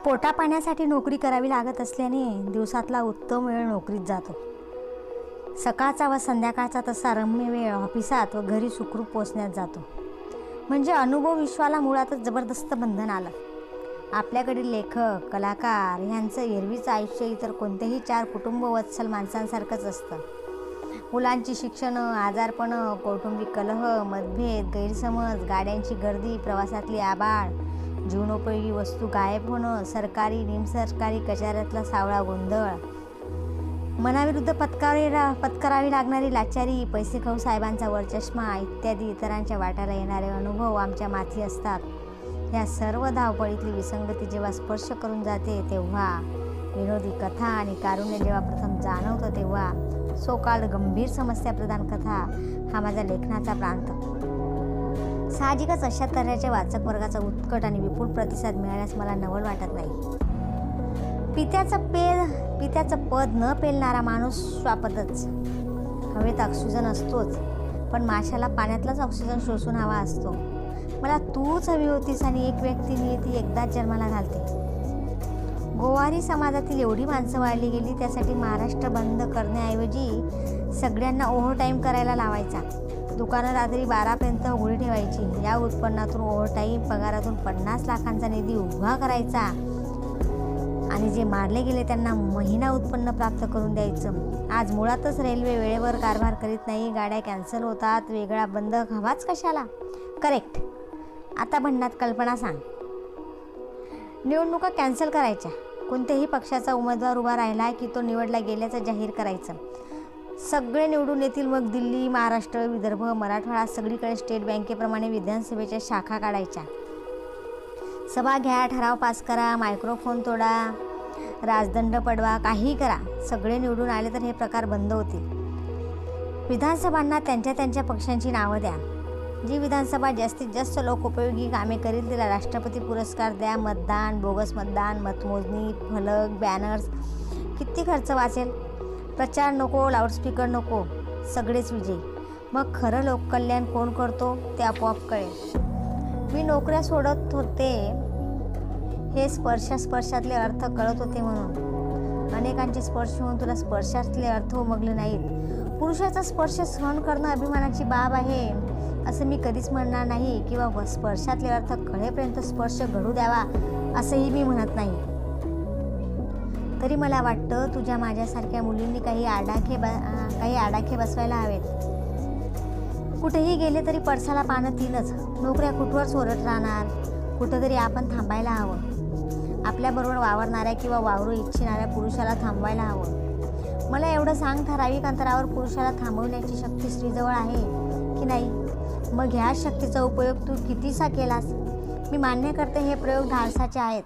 पोटापाण्यासाठी नोकरी करावी लागत असल्याने दिवसातला उत्तम वेळ नोकरीत जातो. सकाळचा व संध्याकाळचा तसा रम्य वेळ ऑफिसात व घरी सुखरूप पोचण्यात जातो. म्हणजे अनुभव विश्वाला मुळातच जबरदस्त बंधन आलं. आपल्याकडील लेखक, कलाकार ह्यांचं एरवीचं आयुष्य इतर कोणत्याही 4 कुटुंबवत्सल माणसांसारखंच असतं. मुलांची शिक्षणं, आजारपणं, कौटुंबिक कलह, मतभेद, गैरसमज, गाड्यांची गर्दी, प्रवासातली आबाळ, जीवनोपयोगी वस्तू गायब होणं, सरकारी निमसरकारी कचऱ्यातला सावळा गोंधळ, मनाविरुद्ध पत्करावी लागणारी लाचारी, पैसे खाऊ साहेबांचा वरचष्मा इत्यादी इतरांच्या वाट्याला येणारे अनुभव आमच्या माथी असतात. ह्या सर्व धावपळीतली विसंगती जेव्हा स्पर्श करून जाते तेव्हा, विनोदी कथा आणि कारुण्य जेव्हा प्रथम जाणवतं तेव्हा, सोकाल्ड गंभीर समस्या प्रधान कथा हा माझा लेखनाचा प्रांत. साहजिकच अशा तऱ्हेच्या वाचक वर्गाचा उत्कट आणि विपुल प्रतिसाद मिळाल्यास मला नवल वाटत नाही. पित्याचं पद न पेलणारा माणूस स्वापदच. हवेत ऑक्सिजन असतोच, पण माशाला पाण्यातलाच ऑक्सिजन शोषून हवा असतो. मला तूच हवी होतीस आणि एक व्यक्ती नियती एकदाच जन्माला घालते. गोवारी समाजातील एवढी माणसं वाढली गेली, त्यासाठी महाराष्ट्र बंद करण्याऐवजी सगळ्यांना ओव्हरटाईम करायला लावायचा. दुकानं रात्री 12पर्यंत उघडी ठेवायची. या उत्पन्नातून ओव्हरटाईम पगारातून 50 लाखांचा निधी उभा करायचा आणि जे मारले गेले त्यांना महिना उत्पन्न प्राप्त करून द्यायचं. आज मुळातच रेल्वे वेळेवर कारभार करीत नाही, गाड्या कॅन्सल होतात, वेगळा बंद हवाच कशाला? करेक्ट. आता भन्नाट कल्पना सांग. निवडणुका कॅन्सल करायच्या. कोणत्याही पक्षाचा उमेदवार उभा राहिला की तो निवडला गेल्याचं जाहीर करायचं. सगळे निवडून येतील. मग दिल्ली, महाराष्ट्र, विदर्भ, मराठवाडा सगळीकडे स्टेट बँकेप्रमाणे विधानसभेच्या शाखा काढायच्या. सभा घ्या, ठराव पास करा, मायक्रोफोन तोडा, राजदंड पडवा, काहीही करा. सगळे निवडून आले तर हे प्रकार बंद होतील. विधानसभांना त्यांच्या पक्षांची नावं द्या. जी विधानसभा जास्तीत जास्त लोकोपयोगी कामे करेल तिला राष्ट्रपती पुरस्कार द्या. मतदान, बोगस मतदान, मतमोजणी, फलक, बॅनर्स, किती खर्च वाचेल? प्रचार नको, लाऊडस्पीकर नको, सगळेच विजयी. मग खरं लोककल्याण कोण करतो ते आपोआप कळेल. मी नोकऱ्या सोडत होते हे स्पर्शातले अर्थ कळत होते म्हणून. अनेकांचे स्पर्श होऊन तुला स्पर्शातले अर्थ उमगले नाहीत. पुरुषाचा स्पर्श सहन करणं अभिमानाची बाब आहे असं मी कधीच म्हणणार नाही, किंवा स्पर्शातले अर्थ कळेपर्यंत स्पर्श घडू द्यावा असंही मी म्हणत नाही. तरी मला वाटतं तुझ्या माझ्यासारख्या मुलींनी काही आडाखे बसवायला हवेत. कुठेही गेले तरी पडसाला पानं 3च. नोकऱ्या कुठवर सोरत राहणार? कुठंतरी आपण थांबायला हवं. आपल्याबरोबर वावरणाऱ्या किंवा वावरू इच्छिणाऱ्या पुरुषाला थांबवायला हवं. मला एवढं सांग, ठराविक अंतरावर पुरुषाला थांबवण्याची शक्ती स्त्रीजवळ आहे की नाही? मग ह्या शक्तीचा उपयोग तू कितीसा केलास? मी मान्य करते हे प्रयोग धाडसाचे आहेत,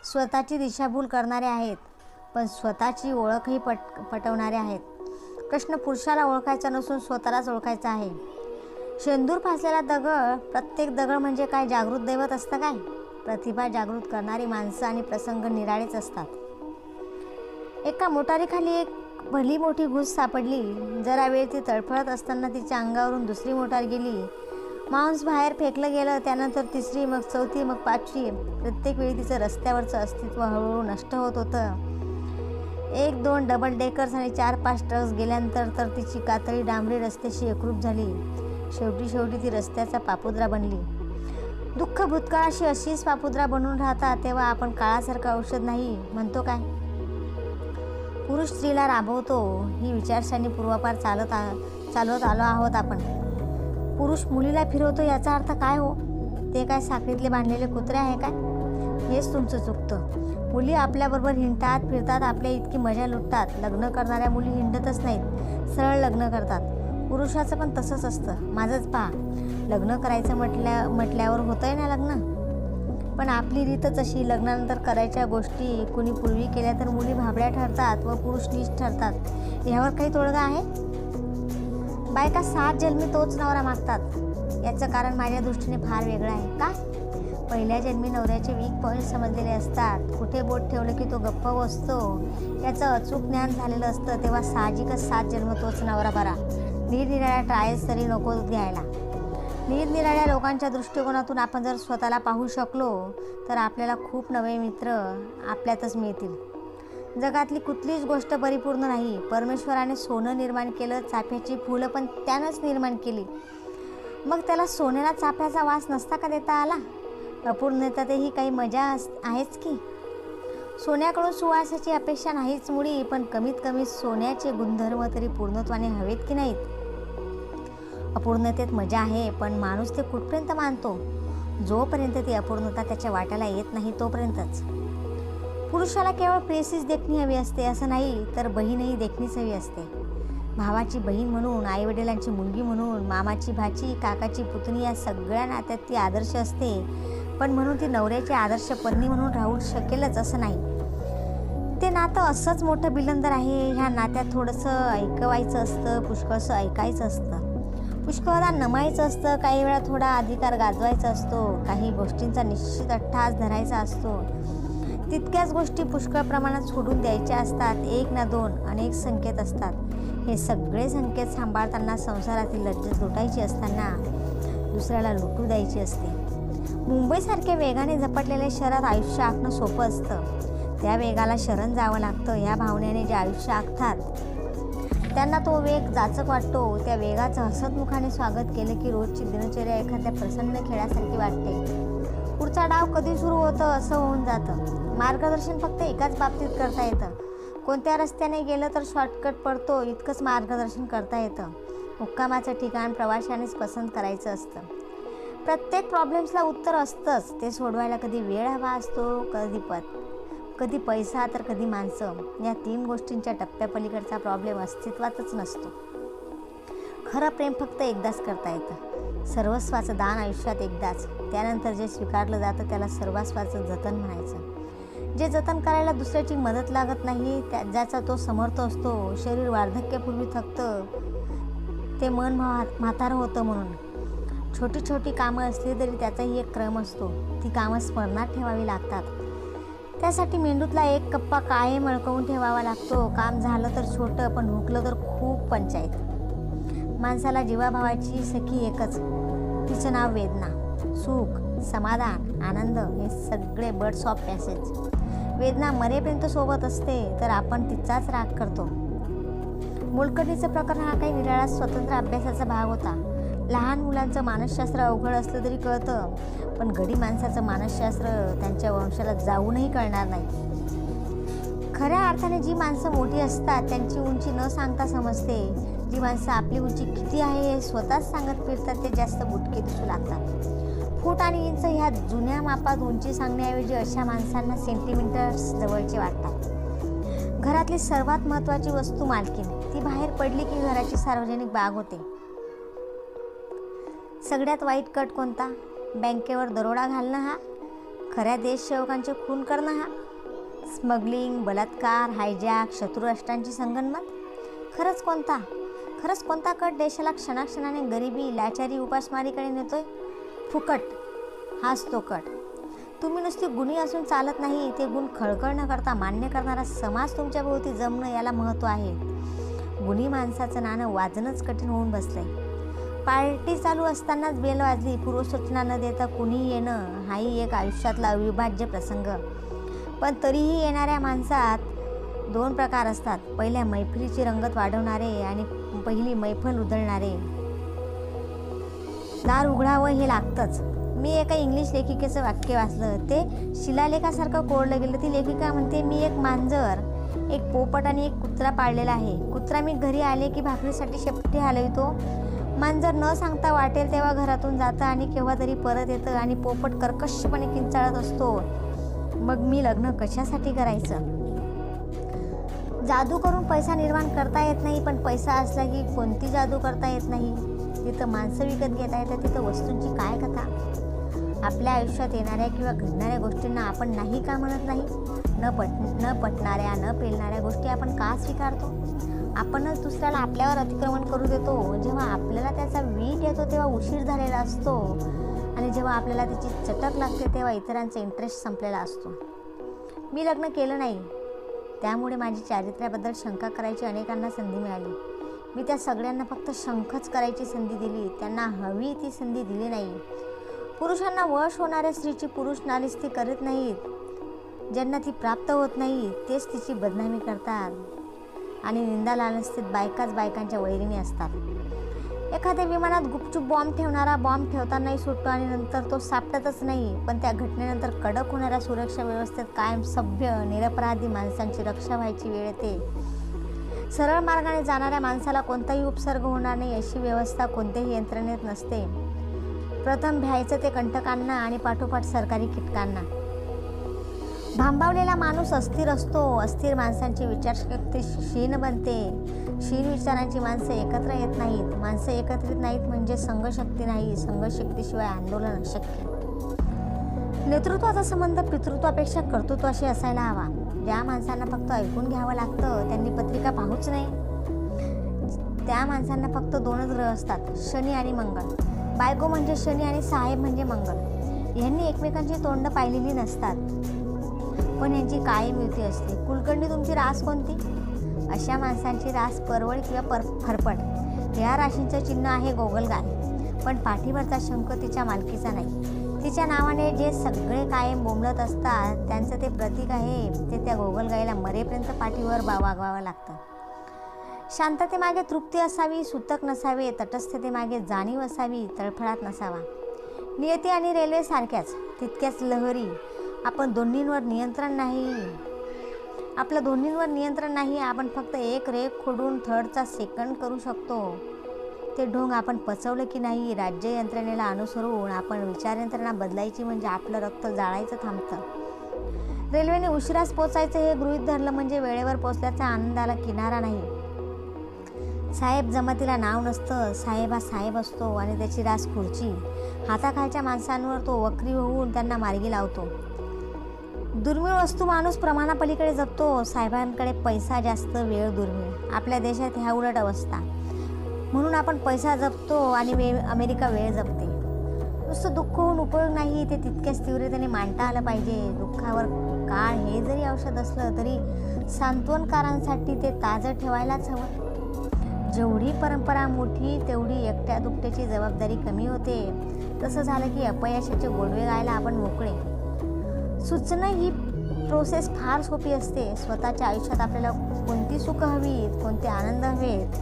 स्वतःची दिशाभूल करणारे आहेत, पण स्वतःची ओळखही पटवणारे आहेत. प्रश्न पुरुषाला ओळखायचा नसून स्वतःलाच ओळखायचा आहे. शेंदूर फासलेला दगड, प्रत्येक दगड म्हणजे काय जागृत दैवत असतं काय? प्रतिभा जागृत करणारी माणसं आणि प्रसंग निराळेच असतात. एका मोटारीखाली एक भली मोठी घुस सापडली. जरा वेळ ती तळफळत असताना तिच्या अंगावरून दुसरी मोटार गेली. मांस बाहेर फेकलं गेलं. त्यानंतर तिसरी, मग चौथी, मग 5वी. प्रत्येक वेळी तिचं रस्त्यावरचं अस्तित्व हळूहळू नष्ट होत होतं. 1-2 डबल डेकर्स आणि 4-5 ट्रक्स गेल्यानंतर तर तिची कातळी डांबरी रस्त्याशी एकरूप झाली. शेवटी ती रस्त्याचा पापुद्रा बनली. दुःख भूतकाळाशी अशीच पापुद्रा बनून राहतात तेव्हा आपण काळासारखं औषध नाही म्हणतो काय? पुरुष स्त्रीला राबवतो ही विचारसरणी पूर्वापार चालवत आलो आहोत आपण. पुरुष मुलीला फिरवतो याचा अर्थ काय हो? ते काय साखळीतले बांधलेले कुत्रे आहे काय? हेच तुमचं चुकतं. मुली आपल्याबरोबर हिंडतात, फिरतात, आपल्या इतकी मजा लुटतात. लग्न करणाऱ्या मुली हिंडतच नाहीत, सरळ लग्न करतात. पुरुषाचं पण तसंच असतं. माझंच पहा, लग्न करायचं म्हटल्यावर होतंय ना लग्न. पण आपली रीतच अशी, लग्नानंतर करायच्या गोष्टी कुणी पूर्वी केल्या तर मुली भाबड्या ठरतात व पुरुष नीच ठरतात. ह्यावर काही तोडगा आहे? बायका 7 जन्मी तोच नवरा मागतात. याचं कारण माझ्या दृष्टीने फार वेगळं आहे. का? पहिल्या जन्मी नवऱ्याचे वीक पॉईंट समजलेले असतात. कुठे बोट ठेवलं की तो गप्प बसतो याचं अचूक ज्ञान झालेलं असतं. तेव्हा साहजिकच 7 जन्म तोच नवरा बरा. निरनिराळ्या ट्रायल्स तरी नको घ्यायला. निरनिराळ्या लोकांच्या दृष्टिकोनातून आपण जर स्वतःला पाहू शकलो तर आपल्याला खूप नवे मित्र आपल्यातच मिळतील. जगातली कुठलीच गोष्ट परिपूर्ण नाही. परमेश्वराने सोनं निर्माण केलं, चाफ्याची फुलं पण त्यानंच निर्माण केली. मग त्याला सोन्याला चाफ्याचा वास नसता का देता आला? अपूर्णतेतही काही मजा आहेच की. सोन्याकडून सुवासाची अपेक्षा नाहीच मुळी, पण कमीत कमी सोन्याचे गुणधर्म तरी पूर्णत्वाने हवेत की नाहीत? अपूर्णतेत मजा आहे, पण माणूस ते कुठपर्यंत मानतो? जोपर्यंत ती अपूर्णता त्याच्या वाट्याला येत नाही तोपर्यंतच. पुरुषाला केवळ प्रेयसीच देखणी हवी असते असं नाही, तर बहीणही देखणीच हवी असते. भावाची बहीण म्हणून, आईवडिलांची मुलगी म्हणून, मामाची भाची, काकाची पुतणी या सगळ्या नात्यात ती आदर्श असते. पण म्हणून ती नवऱ्याची आदर्श पत्नी म्हणून राहू शकेलच असं नाही. ते नातं असंच मोठं बिलंदर आहे. ह्या नात्यात थोडंसं ऐकवायचं असतं, पुष्कळसं ऐकायचं असतं, पुष्कळदा नमायचं असतं, काही वेळा थोडा अधिकार गाजवायचा असतो, काही गोष्टींचा निश्चित अट्टहास धरायचा असतो. तितक्याच गोष्टी पुष्कळ प्रमाणात सोडून द्यायच्या असतात. एक ना दोन, अनेक संकेत असतात. हे सगळे संकेत सांभाळताना संसारातील लज्जत लुटायची असताना दुसऱ्याला लुटू द्यायची असते. मुंबईसारख्या वेगाने झपटलेल्या शहरात आयुष्य आखणं सोपं असतं. त्या वेगाला शरण जावं लागतं. ह्या भावनेने जे आयुष्य आखतात त्यांना तो वेग जाचक वाटतो. त्या वेगाचं हसतमुखाने स्वागत केलं की रोजची दिनचर्या एखाद्या प्रसन्न खेळासारखी वाटते. पुढचा डाव कधी सुरू होतं असं होऊन जातं. मार्गदर्शन फक्त एकाच बाबतीत करता येतं. कोणत्या रस्त्याने गेलं तर शॉर्टकट पडतो इतकंच मार्गदर्शन करता येतं. मुक्कामाचं ठिकाण प्रवाशानेच पसंत करायचं असतं. प्रत्येक प्रॉब्लेम्सला उत्तर असतंच. ते सोडवायला कधी वेळ हवा असतो, कधी पैसा तर कधी माणसं. या 3 गोष्टींच्या टप्प्यापलीकडचा प्रॉब्लेम अस्तित्वातच नसतो. खरं प्रेम फक्त एकदाच करता येतं. सर्वस्वाचं दान आयुष्यात एकदाच. त्यानंतर जे स्वीकारलं जातं त्याला सर्वस्वाचं जतन म्हणायचं. जे जतन करायला दुसऱ्याची मदत लागत नाही, ज्याचा तो समर्थ असतो. शरीर वार्धक्यापूर्वी थकतं, ते मन म्हातारं होतं म्हणून. छोटी छोटी कामं असली तरी त्याचाही एक क्रम असतो. ती कामं स्मरणात ठेवावी लागतात. त्यासाठी मेंदूतला एक कप्पा कायम अडकवून ठेवावा लागतो. काम झालं तर छोटं, पण हुकलं तर खूप पंचायत. माणसाला जीवाभावाची सखी एकच, तिचं नाव वेदना. सुख, समाधान, आनंद हे सगळे बर्ड्स ऑफ पॅसेज. वेदना मरेपर्यंत सोबत असते, तर आपण तिचाच राग करतो. मोलकरणीचं प्रकरण हा काही निराळा स्वतंत्र अभ्यासाचा भाग होता. लहान मुलांचं मानसशास्त्र अवघड असलं तरी कळतं, पण गडी माणसाचं मानसशास्त्र त्यांच्या वंशाला जाऊनही कळणार नाही. खऱ्या अर्थाने जी माणसं मोठी असतात त्यांची उंची न सांगता समजते. जी माणसं आपली उंची किती आहे हे स्वतःच सांगत फिरतात ते जास्त बुटके दिसू लागतात. फूट आणि इंच ह्या जुन्या मापात उंची सांगण्याऐवजी अशा माणसांना सेंटीमीटर्स जवळचे वाटतात. घरातली सर्वात महत्त्वाची वस्तू मालकीण. ती बाहेर पडली की घराची सार्वजनिक बाग होते. सगळ्यात वाईट कट कोणता? बँकेवर दरोडा घालणं हा? खऱ्या देशसेवकांचे खून करणं हा? स्मगलिंग, बलात्कार, हायजॅक, शत्रुराष्ट्रांची संगनमत? खरंच कोणता कट देशाला क्षणाक्षणाने गरिबी, लाचारी, उपासमारीकडे नेतोय? फुकट हाच तो कट. तुम्ही नुसती गुणी असून चालत नाही, ते गुण खळखळ न करता मान्य करणारा समाज तुमच्या भोवती जमणं याला महत्त्व आहे. गुणी माणसाचं नाणं वाजणंच कठीण होऊन बसलंय. पार्टी चालू असतानाच बेल वाजली, पूर्वसूचना न देता कुणीही येणं हाही एक आयुष्यातला अविभाज्य प्रसंग. पण तरीही येणाऱ्या माणसात 2 प्रकार असतात. पहिल्या मैफिलीची रंगत वाढवणारे आणि पहिली मैफल उधळणारे. दार उघडावं हे लागतंच. मी एका इंग्लिश लेखिकेचं वाक्य वाचलं, ते शिलालेखासारखं कोरलं गेलं. ती लेखिका म्हणते, मी एक मांजर, एक पोपट आणि एक कुत्रा पाळलेला आहे. कुत्रा मी घरी आले की भाकरीसाठी शेपटी हलवितो. मांजर न सांगता वाटेल तेव्हा घरातून जातं आणि केव्हा तरी परत येतं. आणि पोपट कर्कशपणे किंचाळत असतो. मग मी लग्न कशासाठी करायचं? जादू करून पैसा निर्माण करता येत नाही, पण पैसा असला की कोणती जादू करता येत नाही. जिथं माणसं विकत घेता येतं तिथं वस्तूंची काय कथा? आपल्या आयुष्यात येणाऱ्या किंवा घडणाऱ्या गोष्टींना आपण नाही का म्हणत नाही? न पटणाऱ्या, न पेलणाऱ्या गोष्टी आपण का स्वीकारतो? आपणच दुसऱ्याला आपल्यावर अतिक्रमण करू देतो. जेव्हा आपल्याला त्याचा वीट येतो तेव्हा उशीर झालेला असतो, आणि जेव्हा आपल्याला त्याची चटक लागते तेव्हा इतरांचा इंटरेस्ट संपलेला असतो. मी लग्न केलं नाही, त्यामुळे माझी चारित्र्याबद्दल शंका करायची अनेकांना संधी मिळाली. मी त्या सगळ्यांना फक्त शंखच करायची संधी दिली, त्यांना हवी ती संधी दिली नाही. पुरुषांना वश होणाऱ्या स्त्रीची पुरुष नालीस्ती करीत नाहीत. ज्यांना ती प्राप्त होत नाही तेच तिची बदनामी करतात आणि निंदा लालस्तीत बायकाच बायकांच्या वैरिणी असतात. एखाद्या विमानात गुपचूप बॉम्ब ठेवणारा बॉम्ब ठेवतानाही सुटतो आणि नंतर तो सापडतच नाही, पण त्या घटनेनंतर कडक होणाऱ्या सुरक्षा व्यवस्थेत कायम सभ्य निरपराधी माणसांची रक्षा व्हायची वेळ येते. सरळ मार्गाने जाणाऱ्या माणसाला कोणताही उपसर्ग होणार नाही अशी व्यवस्था कोणत्याही यंत्रणेत नसते. प्रथम भ्यायचं ते कंटकांना आणि पाठोपाठ सरकारी कीटकांना. भांबावलेला माणूस अस्थिर असतो. अस्थिर माणसांची विचारशक्ती क्षीण बनते. क्षीण विचारांची माणसं एकत्र येत नाहीत. माणसं एकत्रित नाहीत म्हणजे संघशक्ती नाही. संघशक्तीशिवाय आंदोलन अशक्य. नेतृत्वाचा संबंध पितृत्वापेक्षा कर्तृत्वाशी असायला हवा. ज्या माणसांना फक्त ऐकून घ्यावं लागतं त्यांनी पत्रिका पाहूच नाही. त्या माणसांना फक्त 2च ग्रह असतात, शनी आणि मंगळ. बायको म्हणजे शनी आणि साहेब म्हणजे मंगळ. यांनी एकमेकांची तोंड पाहिलेली नसतात, पण यांची कायम युती असते. कुलकर्णी तुमची रास कोणती? अशा माणसांची रास परवळ किंवा फरफट. या राशींचं चिन्ह आहे गोगलगाय, पण पाठीवरचा शंख तिच्या मालकीचा नाही. तिच्या नावाने जे सगळे कायम बोंबलत असतात त्यांचं ते प्रतीक आहे. ते त्या गोगलगाईला मरेपर्यंत पाठीवर वागवावं लागतं. शांततेमागे तृप्ती असावी, सूतक नसावे. तटस्थतेमागे जाणीव असावी, तळफळाट नसावा. नियती आणि रेल्वे सारख्याच, तितक्याच लहरी. आपलं दोन्हींवर नियंत्रण नाही. आपण फक्त एक रेख खोडून थर्डचा सेकंड करू शकतो. ते ढोंग आपण पचवलं की नाही. राज्य यंत्रणेला अनुसरून आपण विचार यंत्रणा बदलायची म्हणजे आपलं रक्त जाळायचं थांबतं. रेल्वेने उशिराच पोचायचं हे गृहीत धरलं म्हणजे वेळेवर पोचल्याचा आनंदाला किनारा नाही. साहेब जमातीला नाव नसतं. साहेब हा साहेब असतो आणि त्याची रास खुर्ची. हाताखालच्या माणसांवर तो वक्री होऊन त्यांना मार्गी लावतो. दुर्मिळ वस्तू माणूस प्रमाणापलीकडे जगतो. साहेबांकडे पैसा जास्त, वेळ दुर्मिळ. आपल्या देशात ह्या उलट अवस्था. म्हणून आपण पैसा जपतो आणि अमेरिका वेळ जपते. नुसतं दुःख होऊन उपयोग नाही, ते तितक्याच तीव्रतेने मांडता आलं पाहिजे. दुःखावर काळ हे जरी औषध असलं तरी सांत्वनकारांसाठी ते ताजं ठेवायलाच हवं. जेवढी परंपरा मोठी तेवढी एकट्या दुकट्याची जबाबदारी कमी होते. तसं झालं की अपयशाचे गोडवे गायला आपण मोकळे. सुचणं ही प्रोसेस फार सोपी असते. स्वतःच्या आयुष्यात आपल्याला कोणती सुख हवीत, कोणते आनंद हवेत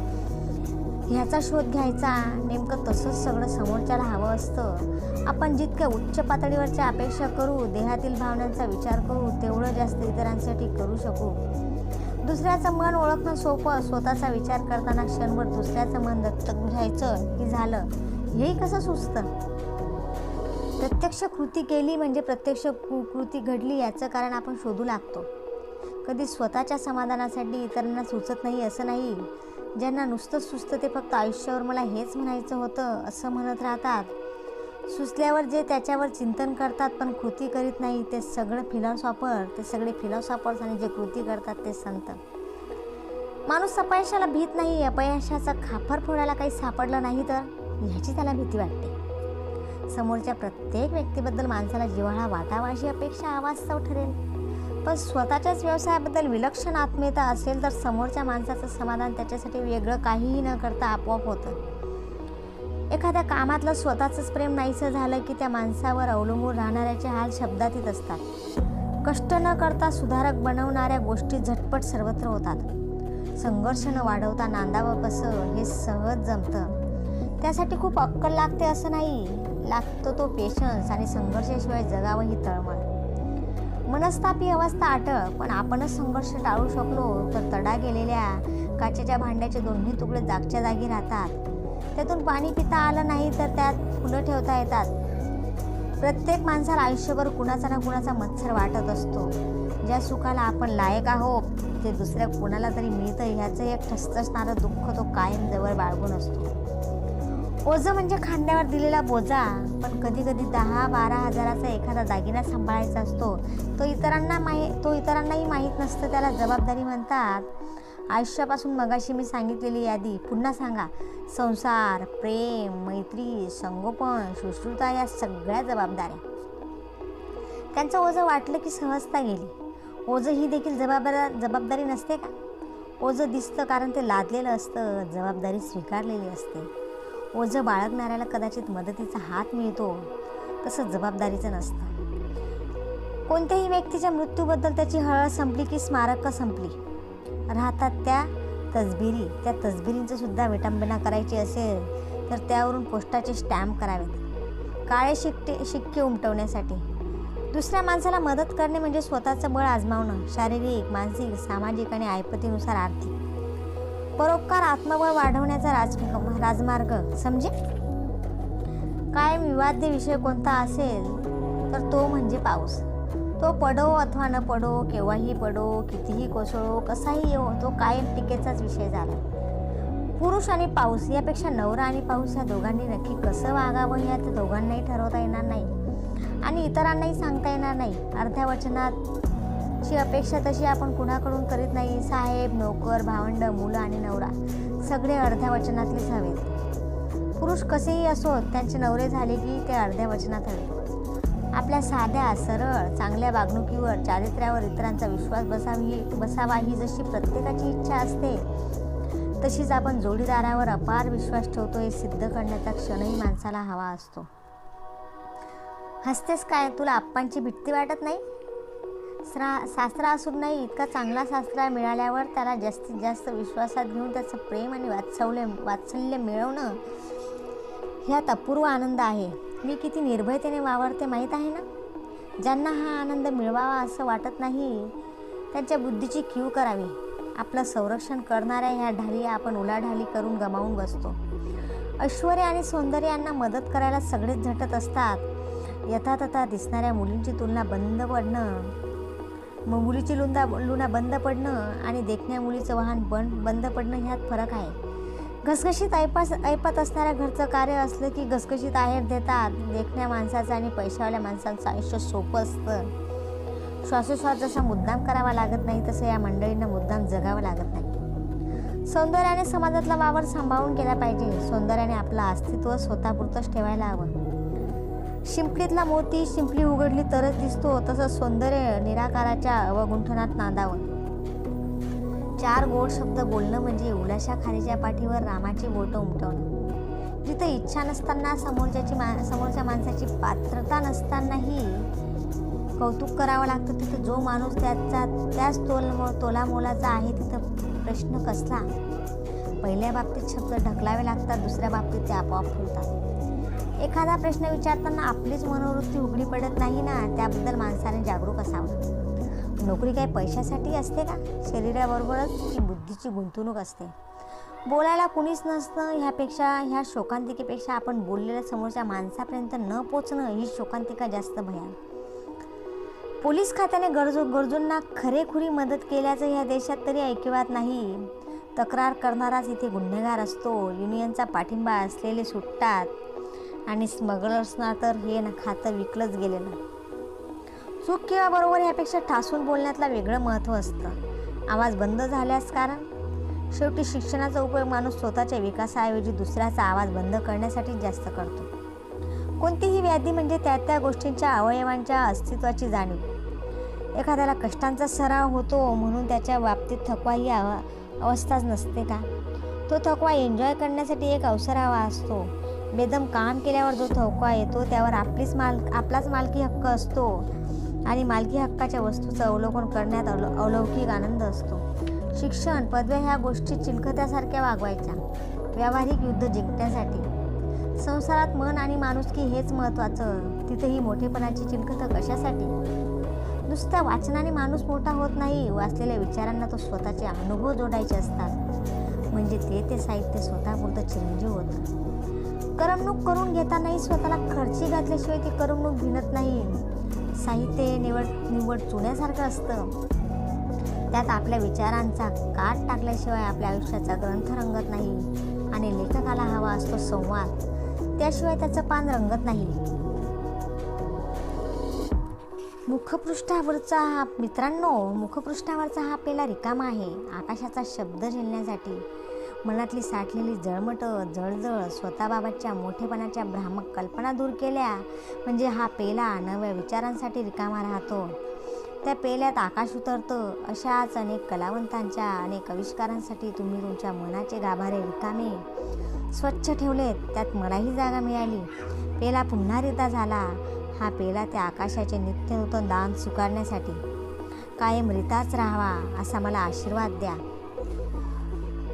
ह्याचा शोध घ्यायचा. नेमकं तसंच सगळं समोरच्याला हवं असतं. आपण जितक्या उच्च पातळीवरच्या अपेक्षा करू, देहातील भावनांचा विचार करू, तेवढं जास्त इतरांसाठी करू शकू. दुसऱ्याचं मन ओळखणं सोपं. स्वतःचा विचार करताना क्षणभर दुसऱ्याचं मन दत्तक घ्यायचं की झालं. हेही कसं सुचतं? प्रत्यक्ष कृती केली म्हणजे प्रत्यक्ष कृती घडली याचं कारण आपण शोधू लागतो. कधी स्वतःच्या समाधानासाठी इतरांना सुचत नाही असं नाही. ज्यांना नुसतं सुचतं ते फक्त आयुष्यावर मला हेच म्हणायचं होतं असं म्हणत राहतात. सुचल्यावर जे त्याच्यावर चिंतन करतात पण कृती करीत नाही ते सगळे फिलॉसॉफर्स आणि जे कृती करतात ते संत. माणूस अपयशाला भीत नाही. अपयशाचा खापर फोडायला काही सापडलं नाही तर ह्याची त्याला भीती वाटते. समोरच्या प्रत्येक व्यक्तीबद्दल माणसाला जिव्हाळा वाटावा अशी अपेक्षा अवास्तव ठरेल. पण स्वतःच्याच व्यवसायाबद्दल विलक्षण आत्मीयता असेल तर समोरच्या माणसाचं समाधान त्याच्यासाठी वेगळं काहीही न करता आपोआप होतं. एखाद्या कामातलं स्वतःचंच प्रेम नाहीसं झालं की त्या माणसावर अवलंबून राहणाऱ्याचे हाल शब्दातीत असतात. कष्ट न करता सुधारक बनवणाऱ्या गोष्टी झटपट सर्वत्र होतात. संघर्ष न वाढवता नांदावं कसं हे सहज जमतं. त्यासाठी खूप अक्कल लागते असं नाही. लागतो तो पेशन्स आणि संघर्षाशिवाय जगावं ही तळमळ. मनस्तापी अवस्था अटळ, पण आपणच संघर्ष टाळू शकलो तर तडा गेलेल्या काचेच्या भांड्याचे दोन्ही तुकडे जागच्या जागी राहतात. त्यातून पाणी पिता आलं नाही तर त्यात फुलं ठेवता येतात. प्रत्येक माणसाला आयुष्यभर कुणाचा ना कुणाचा मत्सर वाटत असतो. ज्या सुखाला आपण लायक आहोत ते दुसऱ्या कुणाला तरी मिळतं ह्याचं एक ठसठसणारं दुःख तो कायम जवळ बाळगून असतो. ओझं म्हणजे खांद्यावर दिलेला बोजा, पण कधी कधी 10-12 हजाराचा एखादा दागिना सांभाळायचा असतो. तो इतरांनाही माहीत नसतं. त्याला जबाबदारी म्हणतात. आयुष्यापासून मगाशी मी सांगितलेली यादी पुन्हा सांगा. संसार, प्रेम, मैत्री, संगोपन, शुश्रूषा या सगळ्या जबाबदाऱ्या. त्यांचं ओझं वाटलं की सहजता गेली. ओझं ही देखील जबाबदारी नसते का? ओझं दिसतं कारण ते लादलेलं असतं, जबाबदारी स्वीकारलेली असते. ओझं बाळगणाऱ्याला कदाचित मदतीचा हात मिळतो, तसं जबाबदारीचं नसतं. कोणत्याही व्यक्तीच्या मृत्यूबद्दल त्याची हळहळ संपली की स्मारकं संपली. राहतात त्या तसबिरी. त्या तसबिरींचं सुद्धा विटंबना करायची असेल तर त्यावरून पोस्टाचे स्टॅम्प करावेत, काळे शिक्के उमटवण्यासाठी. दुसऱ्या माणसाला मदत करणे म्हणजे स्वतःचं बळ आजमावणं, शारीरिक, मानसिक, सामाजिक आणि ऐपतीनुसार आर्थिक. परोपकार आत्मबळ वाढवण्याचा राजमार्ग. समजे? कायम विवाद्य विषय कोणता असेल तर तो म्हणजे पाऊस. तो पडो अथवा न पडो, केव्हाही पडो, कितीही कोसळो, कसाही येवो, तो कायम टीकेचाच विषय झाला. पुरुष आणि पाऊस यापेक्षा नवरा आणि पाऊस या दोघांनी नक्की कसं वागावं ह्या त्या दोघांनाही ठरवता येणार नाही आणि इतरांनाही सांगता येणार नाही. अर्ध्या वचनाची अपेक्षा तशी आपण कुणाकडून करीत नाही. साहेब, नोकर, भावंड, मुलं आणि नवरा सगळे अर्ध्या वचनातलेच हवेत. पुरुष कसेही असोत, त्यांचे नवरे झाले की ते अर्ध्या वचनात हवे. आपल्या साध्या, सरळ, चांगल्या वागणुकीवर, चारित्र्यावर इतरांचा विश्वास बसावा ही जशी प्रत्येकाची इच्छा असते, तशीच आपण जोडीदारावर अपार विश्वास ठेवतो हे सिद्ध करण्याचा क्षणही माणसाला हवा असतो. हसतेस काय? तुला आप्पांची भीती वाटत नाही? सासरा असून नाही, इतका चांगला सासरा मिळाल्यावर त्याला जास्तीत जास्त विश्वासात घेऊन त्याचं प्रेम आणि वात्सल्य मिळवणं ह्यात अपूर्व आनंद आहे. मी किती निर्भयतेने वावरते माहीत आहे ना? ज्यांना हा आनंद मिळवावा असं वाटत नाही त्यांच्या बुद्धीची कीव करावी. आपलं संरक्षण करणाऱ्या ह्या ढाली आपण उलाढाली करून गमावून बसतो. ऐश्वर्य आणि सौंदर्य यांना मदत करायला सगळेच झटत असतात. यथातथा दिसणाऱ्या मुलींची तुलना बंद पडणं, मुलीची लुना बंद पडणं आणि देखण्या मुलीचं वाहन बंद पडणं ह्यात फरक आहे. घसघशीत ऐपत असणाऱ्या घरचं कार्य असलं की घसघशीत आहेर देतात. देखण्या माणसाचं आणि पैशावाल्या माणसांचं आयुष्य सोपं असतं. श्वासोश्वास जसा मुद्दाम करावा लागत नाही तसं या मंडळींना मुद्दाम जगावं लागत नाही. सौंदर्याने समाजातला वावर सांभाळून केला पाहिजे. सौंदर्याने आपलं अस्तित्व स्वतःपुरतंच ठेवायला हवं. शिंपलीतला मोती शिंपली उघडली तरच दिसतो, तसं सौंदर्य निराकाराच्या अवगुंठनात नांदावं. 4 गोड शब्द बोलणं म्हणजे उलाशा खारीच्या पाठीवर रामाची बोटं उमटवणं. जिथं इच्छा नसताना, समोरच्या माणसाची पात्रता नसतानाही कौतुक करावं लागतं, तिथं जो माणूस त्याच तोलामोलाचा आहे तिथं प्रश्न कसला? पहिल्या बाबतीत शब्द ढकलावे लागतात, दुसऱ्या बाबतीत ते आपोआप फुलतात. एखादा प्रश्न विचारताना आपलीच मनोवृत्ती उघडी पडत नाही ना, त्याबद्दल माणसाने जागरूक असावं. नोकरी काही पैशासाठी असते का? शरीराबरोबरच ती बुद्धीची गुंतवणूक असते. बोलायला कुणीच नसतं ह्या शोकांतिकेपेक्षा आपण बोललेल्या समोरच्या माणसापर्यंत न पोचणं ही शोकांतिका जास्त भयान. पोलीस खात्याने गरजूंना खरेखुरी मदत केल्याचं ह्या देशात तरी ऐकिवात नाही. तक्रार करणाराच इथे गुन्हेगार असतो. युनियनचा पाठिंबा असलेले सुटतात आणि स्मगलर्सना तर हे खातं विकलंच गेलेलं. चूक किंवा बरोबर ह्यापेक्षा ठासून बोलण्यातला वेगळं महत्त्व असतं. आवाज बंद झाल्यास कारण शेवटी शिक्षणाचा उपयोग माणूस स्वतःच्या विकासाऐवजी दुसऱ्याचा आवाज बंद करण्यासाठी जास्त करतो. कोणतीही व्याधी म्हणजे त्या गोष्टींच्या अवयवांच्या अस्तित्वाची जाणीव. एखाद्याला कष्टांचा सराव होतो म्हणून त्याच्या बाबतीत थकवा ही अवस्थाच नसते का? तो थकवा एन्जॉय करण्यासाठी एक अवसर हवा असतो. बेदम काम केल्यावर जो थकवा येतो त्यावर आपलाच मालकी हक्क असतो आणि मालकी हक्काच्या वस्तूचं अवलोकन करण्यात अलौकिक आनंद असतो. शिक्षण, पदव्या ह्या गोष्टी चिलखत्यासारख्या वागवायच्या व्यावहारिक युद्ध जिंकण्यासाठी. संसारात मन आणि माणुसकी हेच महत्त्वाचं. तिथेही मोठेपणाची चिलखतं कशासाठी? नुसत्या वाचनाने माणूस मोठा होत नाही. वाचलेल्या विचारांना तो स्वतःचे अनुभव जोडायचे असतात, म्हणजे ते साहित्य स्वतःपुरतं चिरंजीव होतं. करमणूक करून घेतानाही स्वतःला खर्ची घातल्याशिवाय ती करमणूक भिनत नाही. साहित्य निवड चुण्यासारखं असतं. त्यात आपल्या विचारांचा काट टाकल्याशिवाय आपल्या आयुष्याचा ग्रंथ रंगत नाही आणि लेखकाला हवा असतो संवाद, त्याशिवाय त्याचं पान रंगत नाही. मुखपृष्ठावरचा हा पेला रिकामा आहे. आकाशाचा शब्द झेलण्यासाठी. मनातली साठलेली जळजळ स्वतःबाबतच्या मोठेपणाच्या भ्रामक कल्पना दूर केल्या म्हणजे हा पेला नव्या विचारांसाठी रिकामा राहतो. त्या पेल्यात आकाश उतरतं. अशाच अनेक कलावंतांच्या, अनेक आविष्कारांसाठी तुम्ही तुमच्या मनाचे गाभारे रिकामे स्वच्छ ठेवलेत. त्यात मलाही जागा मिळाली. पेला पुन्हा रिता झाला. हा पेला त्या आकाशाचे नित्य नूतन दान स्वीकारण्यासाठी कायम रिताच राहावा असा मला आशीर्वाद द्या.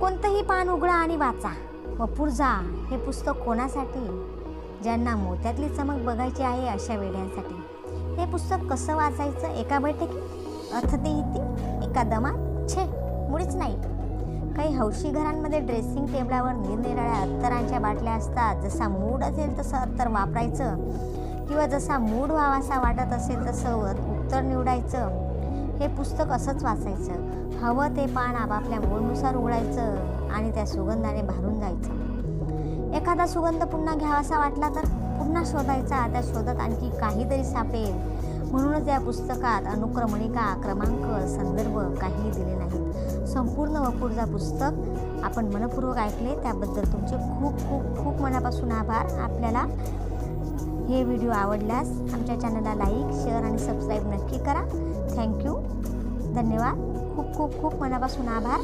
कोणतंही पान उघडा आणि वाचा. वपूर जा हे पुस्तक कोणासाठी? ज्यांना मोत्यातली चमक बघायची आहे अशा वेड्यांसाठी. हे पुस्तक कसं वाचायचं? एका बैठकीत? अर्थतेही एका दमात? छे, मुळीच नाही. काही हौशी घरांमध्ये ड्रेसिंग टेबलावर निरनिराळ्या अत्तरांच्या बाटल्या असतात. जसा मूड असेल तसं अत्तर वापरायचं किंवा जसा मूड व्हावासा वाटत असेल तसं उत्तर निवडायचं. हे पुस्तक असंच वाचायचं. हवं ते पान आपापल्या मूडनुसार उघडायचं आणि त्या सुगंधाने भारून जायचं. एखादा सुगंध पुन्हा घ्यावासा वाटला तर पुन्हा शोधायचा. त्या शोधात आणखी काहीतरी सापडेल. म्हणूनच या पुस्तकात अनुक्रमणिका, क्रमांक, संदर्भ काही दिले नाहीत. संपूर्ण वपूरजा पुस्तक आपण मनपूर्वक ऐकले त्याबद्दल तुमचे खूप खूप खूप मनापासून आभार. आपल्याला हे व्हिडिओ आवडल्यास आमच्या चॅनलला लाईक, शेअर आणि सबस्क्राईब नक्की करा. थँक्यू. धन्यवाद. खूप खूप खूप मनापासून आभार.